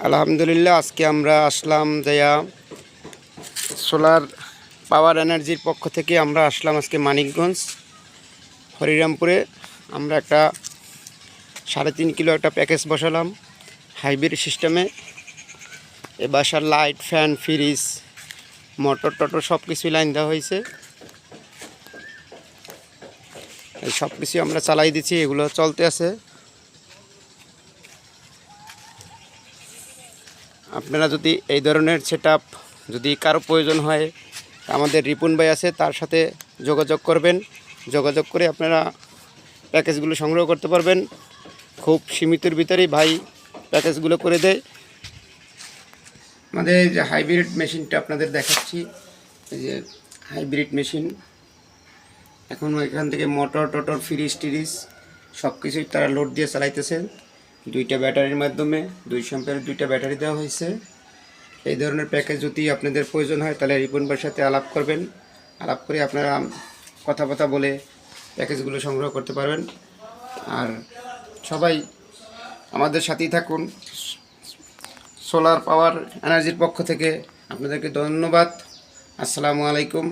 আলহামদুলিল্লাহ, আজকে আমরা আসলাম যাইয়া সোলার পাওয়ার এনার্জির পক্ষ থেকে আমরা আসলাম আজকে মানিকগঞ্জ হরিরামপুরে। আমরা একটা 3.5 কিলো একটা প্যাকেজ বসালাম হাইব্রিড সিস্টেমে। এ বাসার লাইট, ফ্যান, ফ্রিজ, মোটর টটর সব কিছুই লাইন দেওয়া হয়েছে। এই সব কিছু আমরা চালাই দিচ্ছি, এগুলো চলতে আছে। আপনারা যদি এই ধরনের সেটআপ যদি কারো প্রয়োজন হয়, আমাদের রিপুন ভাই আছে, তার সাথে যোগাযোগ করবেন। যোগাযোগ করে আপনারা প্যাকেজগুলো সংগ্রহ করতে পারবেন। খুব সীমিতের ভিতরেই ভাই প্যাকেজগুলো করে দেয়। আমাদের এই যে হাইব্রিড মেশিনটা আপনাদের দেখাচ্ছি, এই যে হাইব্রিড মেশিন। এখন এখান থেকে মোটর টটর, ফ্রিজ টিরিজ সব কিছুই তারা লোড দিয়ে চালাইতেছেন। 2টা ব্যাটারির মাধ্যমে 200 অ্যাম্পিয়ারের 2টা ব্যাটারি দেওয়া হয়েছে। এই ধরনের প্যাকেজ যদি আপনাদের প্রয়োজন হয় তাহলে রিপন ভাইয়ের সাথে আলাপ করবেন। আলাপ করে আপনারা কথা বলে প্যাকেজগুলো সংগ্রহ করতে পারবেন। আর সবাই আমাদের সাথেই থাকুন। সোলার পাওয়ার এনার্জির পক্ষ থেকে আপনাদেরকে ধন্যবাদ। আসসালামু আলাইকুম।